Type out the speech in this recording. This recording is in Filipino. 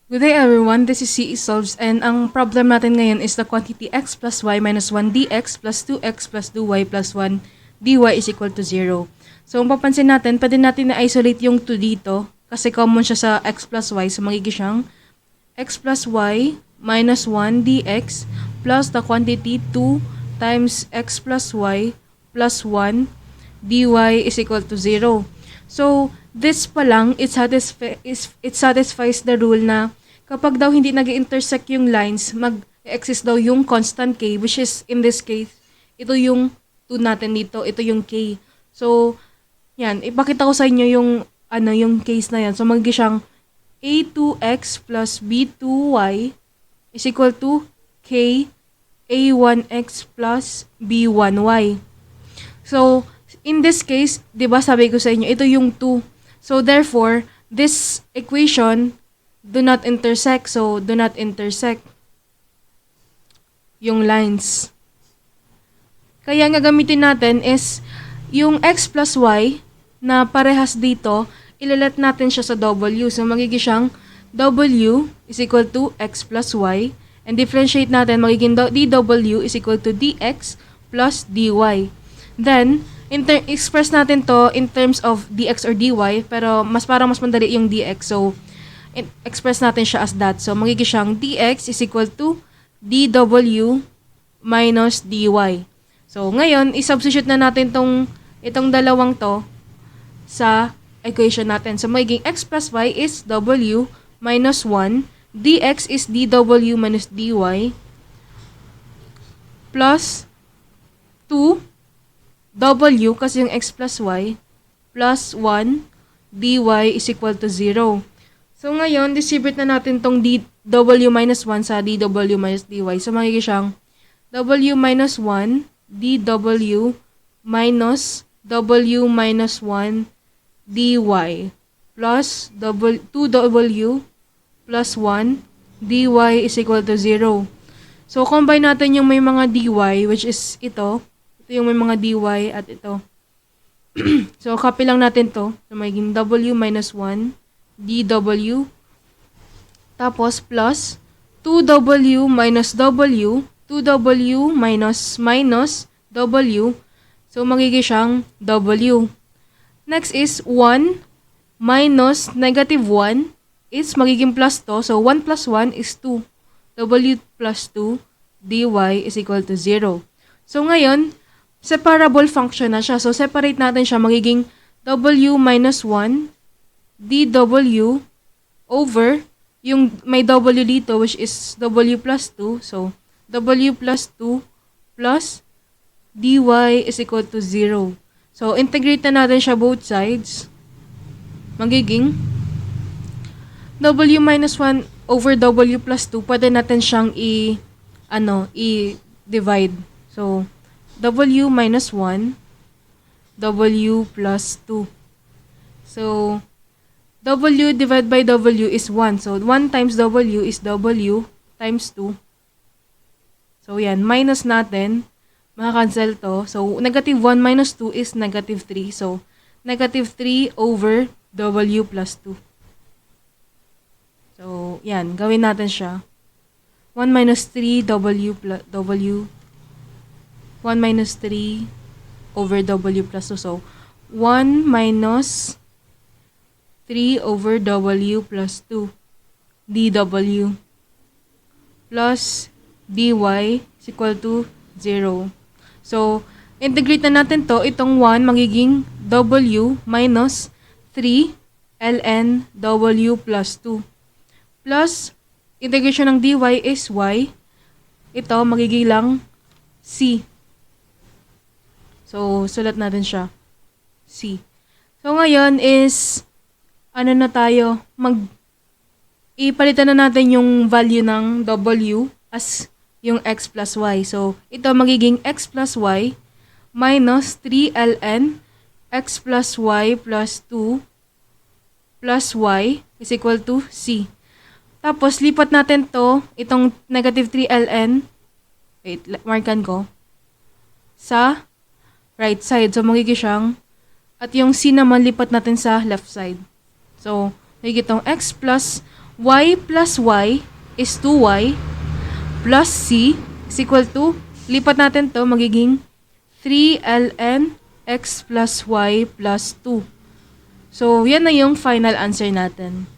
Good day everyone, this is CE Solves and ang problem natin ngayon is the quantity x plus y minus 1 dx plus 2x plus 2y plus 1 dy is equal to 0. So kung papansin natin, pwede natin na-isolate yung 2 dito kasi common siya sa x plus y. So magiging siyang x plus y minus 1 dx plus the quantity 2 times x plus y plus 1 dy is equal to 0. So, this pa lang, it satisfies the rule na kapag daw hindi nag-intersect yung lines, mag-exist daw yung constant k, which is, in this case, ito yung 2 natin dito, ito yung k. So, yan, ipakita ko sa inyo yung case na yan. So, magiging siyang a2x plus b2y is equal to k a1x plus b1y. So, in this case, 'di ba sabi ko sa inyo, ito yung 2. So therefore, this equation do not intersect. So do not intersect yung lines. Kaya nga gamitin natin is yung x plus y na parehas dito, ilalet natin siya sa w. So magiging siyang w is equal to x plus y and differentiate natin, magiging dw is equal to dx plus dy. Then, express natin to in terms of dx or dy, pero mas madali yung dx. So, express natin siya as that. So, magiging siyang dx is equal to dw minus dy. So, ngayon, isubstitute na natin itong dalawang to sa equation natin. So, magiging x plus y is w minus 1, dx is dw minus dy, plus 2 w kasi yung x plus y plus 1 dy is equal to 0. So ngayon, distribute na natin tong w minus 1 sa dw minus dy. So magiging siyang w minus 1 dw minus w minus 1 dy plus 2w plus 1 dy is equal to 0. So combine natin yung may mga dy, which is ito. Ito yung may mga dy at ito. So, copy lang natin to. So, magiging w minus 1 dw. Tapos, plus 2w minus w. 2w minus w. So, magiging siyang w. Next is 1 minus negative 1 is magiging plus to. So, 1 plus 1 is 2. W plus 2 dy is equal to 0. So, ngayon, separable function na siya. So, separate natin siya. Magiging w minus 1 dw over yung may w dito which is w plus 2. So, w plus 2 plus dy is equal to 0. So, integrate na natin siya both sides. Magiging w minus 1 over w plus 2. Pwede natin siyang i-divide. So, w minus 1, w plus 2. So, w divided by w is 1. So, 1 times w is w times 2. So, yan. Minus natin. Maka-cancel to. So, negative 1 minus 2 is negative 3. So, negative 3 over w plus 2. So, yan. Gawin natin siya. 1 minus 3 w plus w 1 minus 3 over w plus 2. So, 1 minus 3 over w plus 2 dw plus dy is equal to 0. So, integrate na natin to. Itong 1 magiging w minus 3 ln w plus 2 plus integration ng dy is y. Ito magiging lang c. So, sulat natin siya. C. So, ngayon is, na tayo? Ipalitan na natin yung value ng w as yung x plus y. So, ito magiging x plus y minus 3 ln x plus y plus 2 plus y is equal to c. Tapos, lipat natin to, itong negative 3 ln, wait, markan ko, sa right side. So, magiging siyang, at yung c naman, lipat natin sa left side. So, magiging itong x plus y plus y is 2y plus c is equal to, lipat natin to, magiging 3 ln x plus y plus 2. So, yan na yung final answer natin.